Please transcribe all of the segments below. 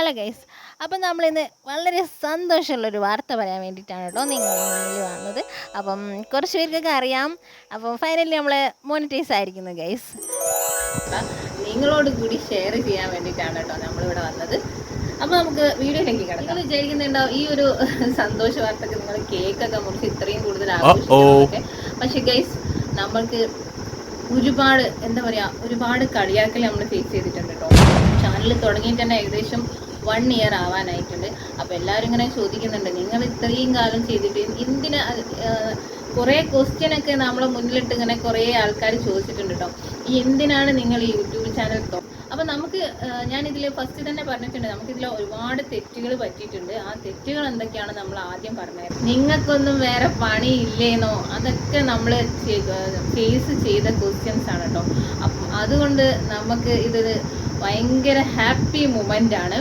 Hello guys, അപ്പം നമ്മളിന്ന് വളരെ സന്തോഷമുള്ളൊരു വാർത്ത പറയാൻ വേണ്ടിയിട്ടാണ് കേട്ടോ നിങ്ങളുടെ മുന്നിൽ വന്നത്. അപ്പം കുറച്ച് പേർക്കൊക്കെ അറിയാം. അപ്പം ഫൈനലി നമ്മൾ മോണിറ്റൈസ് ആയിരിക്കുന്നു ഗൈസ്. നിങ്ങളോട് കൂടി ഷെയർ ചെയ്യാൻ വേണ്ടിയിട്ടാണ് കേട്ടോ നമ്മളിവിടെ വന്നത്. അപ്പോൾ നമുക്ക് വീഡിയോയിലേക്ക് കിടക്കാം. നിങ്ങൾ വിചാരിക്കുന്നുണ്ടാവും ഈ ഒരു സന്തോഷ വാർത്തക്ക് നിങ്ങൾ കേക്കൊക്കെ മുറിച്ച് ഇത്രയും കൂടുതൽ ആഘോഷിക്കണമെന്നൊക്കെ. പക്ഷേ ഗൈസ്, നമ്മൾക്ക് ഒരുപാട് എന്താ പറയുക, ഒരുപാട് കളിയാക്കൽ നമ്മൾ ഫേസ് ചെയ്തിട്ടുണ്ട് കേട്ടോ. ചാനൽ തുടങ്ങിയിട്ട് തന്നെ ഏകദേശം 1 ഇയർ ആവാനായിട്ടുണ്ട്. അപ്പോൾ എല്ലാവരും ഇങ്ങനെ ചോദിക്കുന്നുണ്ട്, നിങ്ങൾ ഇത്രയും കാലം ചെയ്തിട്ട് എന്തിനാ, കുറേ ക്വസ്റ്റ്യനൊക്കെ നമ്മളെ മുന്നിലിട്ട് ഇങ്ങനെ കുറേ ആൾക്കാർ ചോദിച്ചിട്ടുണ്ട് കേട്ടോ, ഈ എന്തിനാണ് നിങ്ങൾ ഈ യൂട്യൂബ് ചാനൽ അപ്പോൾ നമുക്ക് ഞാനിതിൽ ഫസ്റ്റ് തന്നെ പറഞ്ഞിട്ടുണ്ട്, നമുക്കിതിൽ ഒരുപാട് തെറ്റുകൾ പറ്റിയിട്ടുണ്ട്. ആ തെറ്റുകൾ എന്തൊക്കെയാണ് നമ്മൾ ആദ്യം പറഞ്ഞത്. നിങ്ങൾക്കൊന്നും വേറെ പണി ഇല്ലേന്നോ, അതൊക്കെ നമ്മൾ ഫേസ് ചെയ്ത ക്വസ്റ്റ്യൻസ് ആണ് കേട്ടോ. അപ്പം അതുകൊണ്ട് നമുക്ക് ഇതൊരു ഭയങ്കര ഹാപ്പി മൊമെൻ്റ് ആണ്.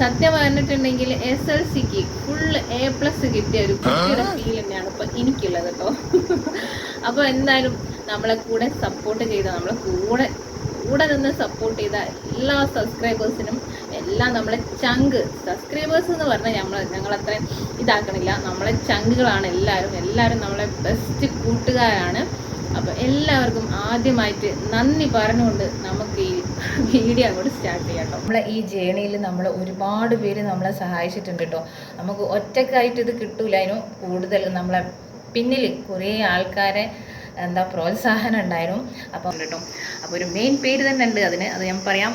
സത്യം പറഞ്ഞിട്ടുണ്ടെങ്കിൽ SLCക്ക് ഫുൾ A+ കിട്ടിയ ഒരു കുട്ടിയുടെ ഫീൽ തന്നെയാണ് ഇപ്പം എനിക്കുള്ളത് കേട്ടോ. അപ്പോൾ എന്തായാലും നമ്മളെ കൂടെ സപ്പോർട്ട് ചെയ്ത, നമ്മളെ കൂടെ നിന്ന് സപ്പോർട്ട് ചെയ്ത എല്ലാ സബ്സ്ക്രൈബേഴ്സിനും എല്ലാം നമ്മളെ സബ്സ്ക്രൈബേഴ്സ് എന്ന് പറഞ്ഞാൽ ഞങ്ങളത്രയും ഇതാക്കണില്ല, നമ്മളെ ചങ്കുകളാണ് എല്ലാവരും നമ്മളെ ബെസ്റ്റ് കൂട്ടുകാരാണ്. അപ്പോൾ എല്ലാവർക്കും ആദ്യമായിട്ട് നന്ദി പറഞ്ഞുകൊണ്ട് നമുക്ക് ഈ വീഡിയോ അങ്ങോട്ട് സ്റ്റാർട്ട് ചെയ്യാം കേട്ടോ. നമ്മളെ ഈ ജേണിയിൽ നമ്മൾ ഒരുപാട് പേര് നമ്മളെ സഹായിച്ചിട്ടുണ്ട് കേട്ടോ. നമുക്ക് ഒറ്റക്കായിട്ട് ഇത് കിട്ടൂല, അതിന് കൂടുതൽ നമ്മളെ പിന്നിൽ കുറേ ആൾക്കാരെ പ്രോത്സാഹനം ഉണ്ടായിരുന്നു. അപ്പം കേട്ടോ, അപ്പോൾ ഒരു മെയിൻ പേര് തന്നെ ഉണ്ട് അത് ഞാൻ പറയാം.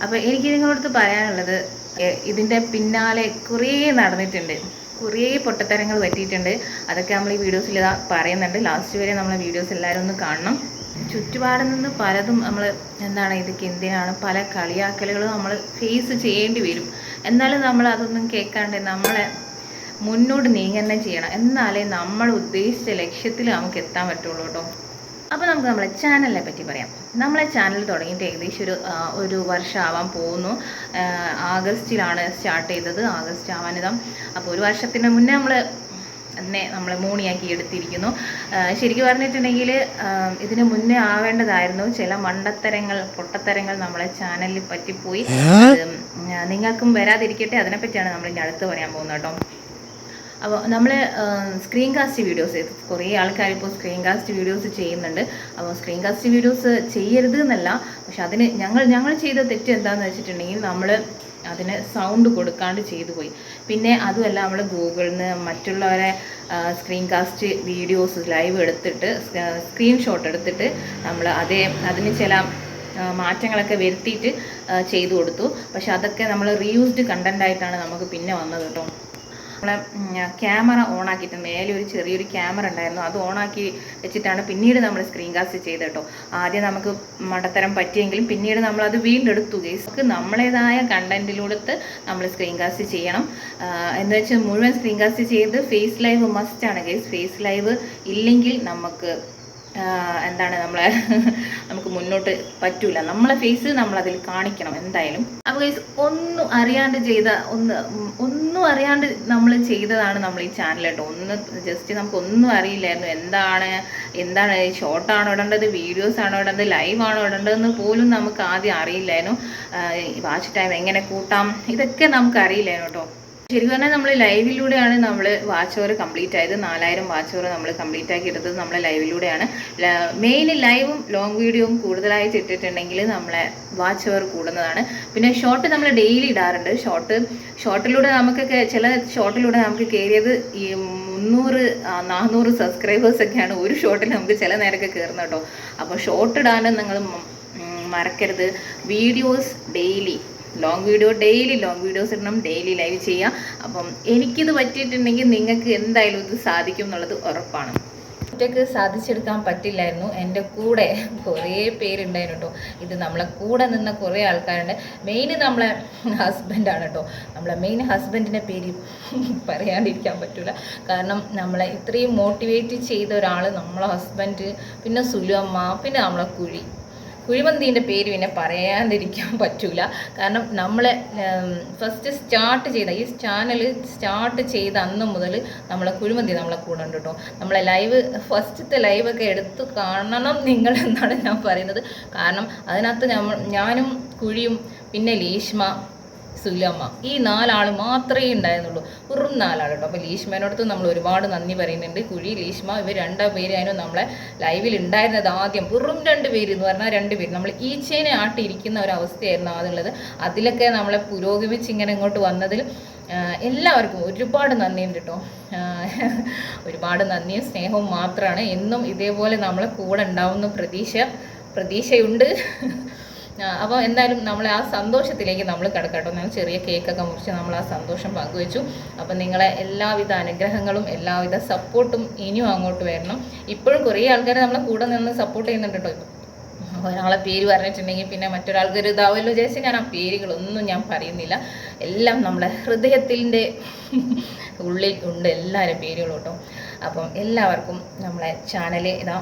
അപ്പോൾ എനിക്ക് നിങ്ങളടുത്ത് പറയാനുള്ളത്, ഇതിൻ്റെ പിന്നാലെ കുറേ നടന്നിട്ടുണ്ട്, കുറേ പൊട്ടത്തരങ്ങൾ പറ്റിയിട്ടുണ്ട്. അതൊക്കെ നമ്മൾ ഈ വീഡിയോസിൽ പറയുന്നുണ്ട്. ലാസ്റ്റ് വരെ നമ്മളെ വീഡിയോസ് എല്ലാവരും ഒന്ന് കാണണം. ചുറ്റുപാടിൽ നിന്ന് പലതും നമ്മൾ ഇതൊക്കെ എന്തിനാണ്, പല കളിയാക്കലുകളും നമ്മൾ ഫേസ് ചെയ്യേണ്ടി വരും. എന്നാലും നമ്മൾ അതൊന്നും കേൾക്കാണ്ട് നമ്മളെ മുന്നോട്ട് നീങ്ങന്നെ ചെയ്യണം. എന്നാലേ നമ്മൾ ഉദ്ദേശിച്ച ലക്ഷ്യത്തിൽ നമുക്ക് എത്താൻ പറ്റുള്ളൂ കേട്ടോ. അപ്പോൾ നമുക്ക് നമ്മളെ ചാനലിനെ പറ്റി പറയാം. നമ്മളെ ചാനൽ തുടങ്ങിയിട്ട് ഏകദേശം ഒരു വർഷം ആവാൻ പോകുന്നു. ആഗസ്റ്റിലാണ് സ്റ്റാർട്ട് ചെയ്തത്, ആഗസ്റ്റ് ആവാനിതാ. അപ്പോൾ ഒരു വർഷത്തിന് മുന്നേ നമ്മൾ മോണിയാക്കി എടുത്തിരിക്കുന്നു. ശരിക്കും പറഞ്ഞിട്ടുണ്ടെങ്കിൽ ഇതിന് മുന്നേ ആവേണ്ടതായിരുന്നു. ചില പൊട്ടത്തരങ്ങൾ നമ്മളെ ചാനലിൽ പറ്റിപ്പോയി. നിങ്ങൾക്കും വരാതിരിക്കട്ടെ, അതിനെപ്പറ്റിയാണ് നമ്മൾ ഇനി അടുത്ത് പറയാൻ പോകുന്നത് കേട്ടോ. അപ്പോൾ നമ്മൾ സ്ക്രീൻ കാസ്റ്റ് വീഡിയോസ്, കുറേ ആൾക്കാർ ഇപ്പോൾ സ്ക്രീൻ കാസ്റ്റ് വീഡിയോസ് ചെയ്യുന്നുണ്ട്. അപ്പോൾ സ്ക്രീൻ കാസ്റ്റ് വീഡിയോസ് ചെയ്യരുത് എന്നല്ല, പക്ഷെ അതിന് ഞങ്ങൾ ചെയ്ത തെറ്റ് എന്താണെന്ന് വെച്ചിട്ടുണ്ടെങ്കിൽ നമ്മൾ അതിന് സൗണ്ട് കൊടുക്കാണ്ട് ചെയ്തു പോയി. പിന്നെ അതുമല്ല, നമ്മൾ ഗൂഗിളിൽ നിന്ന് മറ്റുള്ളവരെ സ്ക്രീൻ കാസ്റ്റ് വീഡിയോസ് ലൈവ് എടുത്തിട്ട് സ്ക്രീൻഷോട്ട് എടുത്തിട്ട് നമ്മൾ അതിന് ചില മാറ്റങ്ങളൊക്കെ വരുത്തിയിട്ട് ചെയ്തു കൊടുത്തു. പക്ഷെ അതൊക്കെ നമ്മൾ റീയൂസ്ഡ് കണ്ടൻ്റ് ആയിട്ടാണ് നമുക്ക് പിന്നെ വന്നത് കേട്ടോ. നമ്മളെ ക്യാമറ ഓണാക്കിയിട്ട് മേലെ ഒരു ചെറിയൊരു ക്യാമറ ഉണ്ടായിരുന്നു, അത് ഓണാക്കി വെച്ചിട്ടാണ് പിന്നീട് നമ്മൾ സ്ക്രീൻ കാസ്റ്റ് ചെയ്തത് കേട്ടോ. ആദ്യം നമുക്ക് മടത്തരം പറ്റിയെങ്കിലും പിന്നീട് നമ്മളത് വീണ്ടെടുത്തു. ഗൈസ്, നമ്മളേതായ കണ്ടന്റിലൂടെ നമ്മൾ സ്ക്രീൻ കാസ്റ്റ് ചെയ്യണം. എന്ന് വെച്ചാൽ മുഴുവൻ സ്ക്രീൻ കാസ്റ്റ് ചെയ്ത് ഫേസ് ലൈവ് മസ്റ്റാണ് ഗൈസ്. ഫേസ് ലൈവ് ഇല്ലെങ്കിൽ നമുക്ക് നമുക്ക് മുന്നോട്ട് പറ്റൂല. നമ്മളെ ഫേസ് നമ്മളതിൽ കാണിക്കണം എന്തായാലും. അപ്പോൾ ഗൈസ്, ഒന്നും അറിയാണ്ട് നമ്മൾ ചെയ്തതാണ് നമ്മൾ ഈ ചാനൽ കേട്ടോ. ജസ്റ്റ് നമുക്കൊന്നും അറിയില്ലായിരുന്നു. എന്താണ് ഷോർട്ടാണോ ഇടേണ്ടത്, വീഡിയോസ് ആണോ ഇടേണ്ടത്, ലൈവ് ആണോ ഇടേണ്ടതെന്ന് പോലും നമുക്ക് ആദ്യം അറിയില്ലായിരുന്നു. വാച്ച് ടൈം എങ്ങനെ കൂട്ടാം, ഇതൊക്കെ നമുക്ക് അറിയില്ലായിരുന്നു കേട്ടോ. ശരിക്കും പറഞ്ഞാൽ നമ്മൾ ലൈവിലൂടെയാണ് നമ്മൾ വാച്ച് അവർ കംപ്ലീറ്റ് ആയത്. 4000 വാച്ച് അവർ നമ്മൾ കംപ്ലീറ്റ് ആക്കി എടുത്തത് നമ്മളെ ലൈവിലൂടെയാണ്. മെയിൻ ലൈവും ലോങ് വീഡിയോയും കൂടുതലായിട്ട് ഇട്ടിട്ടുണ്ടെങ്കിൽ നമ്മളെ വാച്ച് അവർ കൂടുന്നതാണ്. പിന്നെ ഷോർട്ട് നമ്മൾ ഡെയിലി ഇടാറുണ്ട്. ഷോർട്ടിലൂടെ ചില ഷോർട്ടിലൂടെ നമുക്ക് കയറിയത് ഈ 300-400 സബ്സ്ക്രൈബേഴ്സൊക്കെയാണ് ഒരു ഷോർട്ടിൽ നമുക്ക് ചില നേരമൊക്കെ കയറുന്നത് കേട്ടോ. അപ്പോൾ ഷോർട്ട് ഇടാനും നിങ്ങൾ മറക്കരുത്. വീഡിയോസ് ഡെയിലി ലോങ് വീഡിയോസ് ഇടണം, ഡെയിലി ലൈവ് ചെയ്യാം. അപ്പം എനിക്കിത് പറ്റിയിട്ടുണ്ടെങ്കിൽ നിങ്ങൾക്ക് എന്തായാലും ഇത് സാധിക്കും എന്നുള്ളത് ഉറപ്പാണ്. ഒറ്റയ്ക്ക് സാധിച്ചെടുക്കാൻ പറ്റില്ലായിരുന്നു. എൻ്റെ കൂടെ കുറേ പേരുണ്ടായിരുന്നു കേട്ടോ. ഇത് നമ്മളെ കൂടെ നിന്ന കുറേ ആൾക്കാരുണ്ട്. മെയിൻ നമ്മളെ ഹസ്ബൻഡാണ് കേട്ടോ. നമ്മളെ മെയിൻ ഹസ്ബൻഡിൻ്റെ പേര് പറയാണ്ടിരിക്കാൻ പറ്റില്ല. കാരണം നമ്മളെ ഇത്രയും മോട്ടിവേറ്റ് ചെയ്ത ഒരാൾ നമ്മളെ ഹസ്ബൻഡ്, പിന്നെ സുലു അമ്മ, പിന്നെ നമ്മളെ കുഴിമന്തീൻ്റെ പേര് പിന്നെ പറയാതിരിക്കാൻ പറ്റൂല. കാരണം നമ്മളെ ഫസ്റ്റ് സ്റ്റാർട്ട് ചെയ്ത ഈ ചാനൽ സ്റ്റാർട്ട് ചെയ്ത അന്ന് മുതൽ നമ്മളെ കുഴിമന്തി നമ്മളെ കൂടെ ഉണ്ട് കേട്ടോ. നമ്മളെ ഫസ്റ്റത്തെ ലൈവൊക്കെ എടുത്ത് കാണണം നിങ്ങൾ എന്നാണ് ഞാൻ പറയുന്നത്. കാരണം അതിനകത്ത് ഞാനും കുഴിയും പിന്നെ ലീഷ്മ, സുലമ്മ, ഈ 4 ആൾ മാത്രമേ ഉണ്ടായിരുന്നുള്ളൂ. വെറും 4 ആൾ കേട്ടോ. അപ്പോൾ ലീഷ്മേനോടത്ത് നമ്മൾ ഒരുപാട് നന്ദി പറയുന്നുണ്ട്. കുഴി, ലീഷ്മ, ഇവർ 2 പേരായിരുന്നു നമ്മളെ ലൈവിൽ ഉണ്ടായിരുന്നത് ആദ്യം. വെറും 2 പേര് എന്ന് പറഞ്ഞാൽ 2 പേര് നമ്മൾ ഈച്ചേനെ ആട്ടിയിരിക്കുന്ന ഒരവസ്ഥയായിരുന്നു ആദ്യമുള്ളത്. അതിലൊക്കെ നമ്മളെ പുരോഗമിച്ച് ഇങ്ങനെ ഇങ്ങോട്ട് വന്നതിൽ എല്ലാവർക്കും ഒരുപാട് നന്ദിയുണ്ട് കേട്ടോ. ഒരുപാട് നന്ദിയും സ്നേഹവും മാത്രമാണ്. എന്നും ഇതേപോലെ നമ്മളെ കൂടെ ഉണ്ടാവുന്ന പ്രതീക്ഷയുണ്ട്. അപ്പോൾ എന്തായാലും നമ്മൾ ആ സന്തോഷത്തിലേക്ക് നമ്മൾ കിടക്കട്ടോ. ഞങ്ങൾ ചെറിയ കേക്കൊക്കെ മുറിച്ച് നമ്മൾ ആ സന്തോഷം പങ്കുവെച്ചു. അപ്പം നിങ്ങളെ എല്ലാവിധ അനുഗ്രഹങ്ങളും എല്ലാവിധ സപ്പോർട്ടും ഇനിയും അങ്ങോട്ട് വരണം. ഇപ്പോഴും കുറേ ആൾക്കാർ നമ്മളെ കൂടെ നിന്ന് സപ്പോർട്ട് ചെയ്യുന്നുണ്ട് കേട്ടോ. ഒരാളെ പേര് പറഞ്ഞിട്ടുണ്ടെങ്കിൽ പിന്നെ മറ്റൊരാൾക്കൊരു ഇതാവുമല്ലോ വിചാരിച്ച് ഞാൻ ആ പേരുകളൊന്നും ഞാൻ പറയുന്നില്ല. എല്ലാം നമ്മുടെ ഹൃദയത്തിൻ്റെ ഉള്ളിൽ ഉണ്ട് എല്ലാവരും പേരുകളും കേട്ടോ. അപ്പം എല്ലാവർക്കും നമ്മളെ ചാനൽ ഇതാ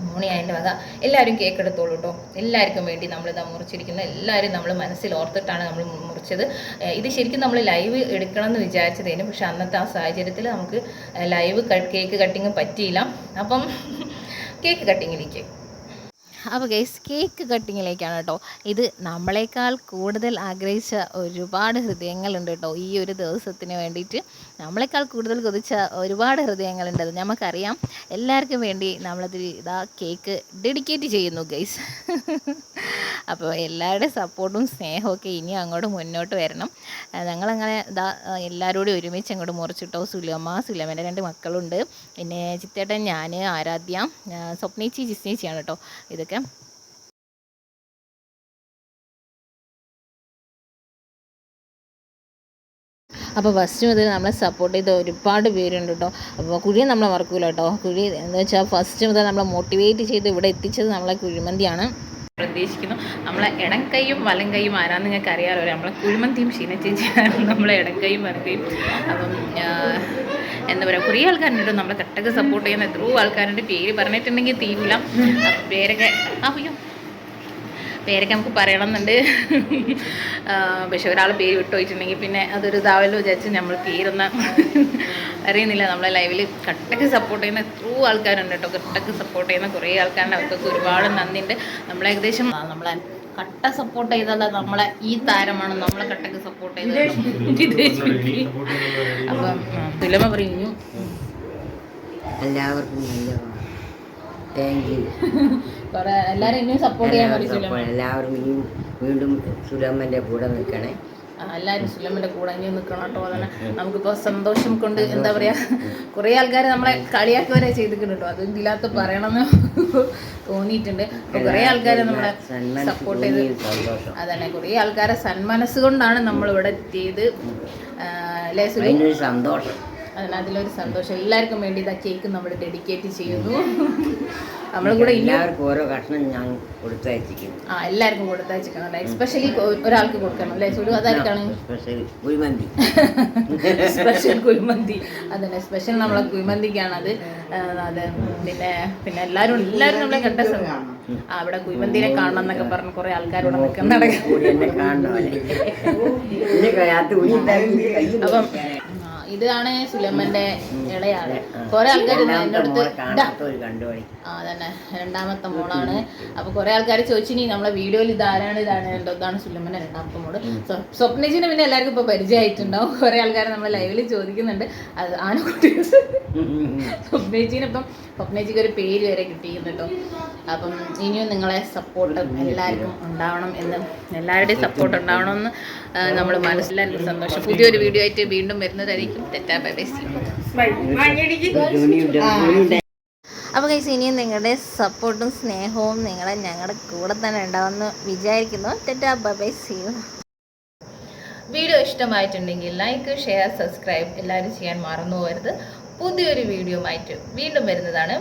മോണിയായതിൻ്റെ വക എല്ലാവരും കേക്ക് എടുത്തോളൂ കേട്ടോ. എല്ലാവർക്കും വേണ്ടി നമ്മളിതാ മുറിച്ചിരിക്കുന്നത്. എല്ലാവരും നമ്മൾ മനസ്സിൽ ഓർത്തിട്ടാണ് നമ്മൾ മുറിച്ചത്. ഇത് ശരിക്കും നമ്മൾ ലൈവ് എടുക്കണം എന്ന് വിചാരിച്ചതേനു. പക്ഷെ അന്നത്തെ ആ സാഹചര്യത്തിൽ നമുക്ക് ലൈവ് കേക്ക് കട്ടിങ് പറ്റിയില്ല. അപ്പം കേക്ക് കട്ടിങ്ങിലേക്ക്. അപ്പോൾ ഗൈസ് കേക്ക് കട്ടിങ്ങിലേക്കാണ് കേട്ടോ. ഇത് നമ്മളെക്കാൾ കൂടുതൽ ആഗ്രഹിച്ച ഒരുപാട് ഹൃദയങ്ങളുണ്ട് കേട്ടോ. ഈ ഒരു ദിവസത്തിന് വേണ്ടിയിട്ട് നമ്മളെക്കാൾ കൂടുതൽ കൊതിച്ച ഒരുപാട് ഹൃദയങ്ങളുണ്ട്. അത് നമുക്കറിയാം. എല്ലാവർക്കും വേണ്ടി നമ്മളതിൽ ഇതാ കേക്ക് ഡെഡിക്കേറ്റ് ചെയ്യുന്നു ഗൈസ്. അപ്പോൾ എല്ലാവരുടെയും സപ്പോർട്ടും സ്നേഹമൊക്കെ ഇനിയും അങ്ങോട്ട് മുന്നോട്ട് വരണം. ഞങ്ങളങ്ങനെ ഇതാ എല്ലാവരോടും ഒരുമിച്ച് അങ്ങോട്ട് മുറിച്ചിട്ടോ. സുലമ്മേൻ്റെ 2 മക്കളുണ്ട്. പിന്നെ ചിത്തേട്ടൻ, ഞാൻ, ആരാധ്യ, സ്വപ്നേച്ചി, ജിസ്നേച്ചിയാണ് കേട്ടോ ഇതൊക്കെ. അപ്പോൾ ഫസ്റ്റ് മുതൽ നമ്മളെ സപ്പോർട്ട് ചെയ്ത ഒരുപാട് പേരുണ്ട് കേട്ടോ. അപ്പോൾ കുഴിയെ നമ്മളെ മറക്കൂല കേട്ടോ. കുഴി എന്ന് വെച്ചാൽ ഫസ്റ്റ് മുതൽ നമ്മളെ മോട്ടിവേറ്റ് ചെയ്ത് ഇവിടെ എത്തിച്ചത് നമ്മളെ കുഴിമന്തിയാണ്. പ്രതീക്ഷിക്കുന്നു. നമ്മളെ ഇടംകൈയും വലംകൈയും ആരാന്ന് നിങ്ങൾക്ക് അറിയാമല്ലോ. നമ്മളെ കുഴിമന്തിയും ഷീനച്ചേച്ചിയാണ് നമ്മളെ ഇടംകൈയും വലംകൈയും. അപ്പം എന്താ പറയുക, കുറേ ആൾക്കാരുണ്ട് നമ്മളെ കട്ടക്ക് സപ്പോർട്ട് ചെയ്യുന്ന എത്രയോ ആൾക്കാരുണ്ട്. പേര് പറഞ്ഞിട്ടുണ്ടെങ്കിൽ തീരില്ല. പേരൊക്കെ നമുക്ക് പറയണമെന്നുണ്ട്. പക്ഷെ ഒരാൾ പേര് വിട്ടുപോയിട്ടുണ്ടെങ്കിൽ പിന്നെ അതൊരു ഇതാവല്ലോ വിചാരിച്ച് നമ്മൾ പേരൊന്നും അറിയുന്നില്ല. നമ്മളെ ലൈവിൽ കട്ടക്ക് സപ്പോർട്ട് ചെയ്യുന്ന എത്രയോ ആൾക്കാരുണ്ട് കേട്ടോ. കട്ടക്ക് സപ്പോർട്ട് ചെയ്യുന്ന കുറേ ആൾക്കാരുണ്ട്. അവർക്കൊക്കെ ഒരുപാട് നന്ദിയുണ്ട്. നമ്മളേകദേശം നമ്മളെ കട്ട സപ്പോർട്ട് ചെയ്തല്ല നമ്മളെ ഈ താരമാണ് നമ്മളെ കട്ടക്ക് സപ്പോർട്ട് ചെയ്തത്. അപ്പം സുലമ പറഞ്ഞു എല്ലാവർക്കും താങ്ക് യു. എല്ലാവരും ഇനിയും സപ്പോർട്ട് ചെയ്യാൻ പറയും. എല്ലാവരും ഇനിയും വീണ്ടും സുലമ്മൻ്റെ കൂടെ നിൽക്കണേ. എല്ലാവരും സുലമ്മൻ്റെ കൂടെ ഇനിയും നിൽക്കണം കേട്ടോ. അതന്നെ നമുക്കിപ്പോൾ സന്തോഷം കൊണ്ട് എന്താ പറയുക, കുറേ ആൾക്കാർ നമ്മളെ കളിയാക്കി വരെ ചെയ്തിട്ടുണ്ട് കേട്ടോ. അത് ഇതിനകത്ത് പറയണമെന്ന് തോന്നിയിട്ടുണ്ട്. അപ്പോൾ കുറേ ആൾക്കാർ നമ്മളെ സപ്പോർട്ട് ചെയ്ത് അതന്നെ കുറേ ആൾക്കാരെ സന്മനസ് കൊണ്ടാണ് നമ്മളിവിടെ എത്തിയത് അല്ലേ സുലൈ? സന്തോഷം. അതിലൊരു സന്തോഷം. എല്ലാവർക്കും വേണ്ടി ഇതാ കേക്ക് നമ്മൾ ഡെഡിക്കേറ്റ് ചെയ്യുന്നു. നമ്മൾ കൂടെ എല്ലാവർക്കും ഓരോ കഷ്ണം ഞാൻ കൊടുത്തയച്ചിരിക്കുന്നു. എല്ലാവർക്കും കൊടുത്തയച്ചിരിക്കണം. എസ്പെഷ്യലി ഒരാൾക്ക് കൊടുക്കണം അല്ലേ സുലു? അതായിരിക്കണം സ്പെഷ്യൽ കുഴിമന്തി. സ്പെഷ്യൽ കുഴിമന്തി അതന്നെ. സ്പെഷ്യൽ നമ്മളെ കുഴിമന്തിക്കാണത്. അത് പിന്നെ എല്ലാവരും നമ്മളെ കണ്ട അവിടെ കുഴിമന്തിനെ കാണണം എന്നൊക്കെ പറഞ്ഞ് കുറെ ആൾക്കാരോട് നിൽക്കുന്ന അപ്പം ഇതാണ് സുലമ്മന്റെ ഇളയാള്. കുറെ ആൾക്കാർ എൻ്റെ അടുത്ത് അതന്നെ 2ാമത്തെ മോളാണ്. അപ്പൊ കുറെ ആൾക്കാർ ചോദിച്ചിനി നമ്മളെ വീഡിയോയിൽ ഇതാണ് ഇതാണ് സുലമ്മന്റെ 2ാമത്തെ മോള്. സ്വപ്നജിനെ പിന്നെ എല്ലാവർക്കും ഇപ്പൊ പരിചയമായിട്ടുണ്ടാവും. കുറെ ആൾക്കാർ നമ്മളെ ലൈവിൽ ചോദിക്കുന്നുണ്ട്. അത് ആനക്കുട്ടി സ്വപ്നജിക്ക് ഒരു പേര് വരെ കിട്ടിയിരുന്നു. അപ്പം ഇനിയും നിങ്ങളെ സപ്പോർട്ട് എല്ലാവർക്കും ഉണ്ടാവണം എന്ന്, എല്ലാവരുടെയും സപ്പോർട്ട് ഉണ്ടാവണമെന്ന് നമ്മൾ മനസ്സിലാക്കി സന്തോഷം. പുതിയൊരു വീഡിയോ ആയിട്ട് വീണ്ടും വരുന്നതായിരിക്കും. അപ്പോൾ ഗൈസ് ഇനിയും നിങ്ങളുടെ സപ്പോർട്ടും സ്നേഹവും ഞങ്ങളുടെ കൂടെ തന്നെ ഉണ്ടാവുമെന്ന് വിചാരിക്കുന്നു. Tata bye bye see you. Video ഇഷ്ടമായിട്ടുണ്ടെങ്കിൽ ലൈക്ക്, ഷെയർ, സബ്സ്ക്രൈബ് എല്ലാവരും ചെയ്യാൻ മറന്നു പോകരുത്. പുതിയൊരു വീഡിയോ ആയിട്ട് വീണ്ടും വരുന്നതാണ്.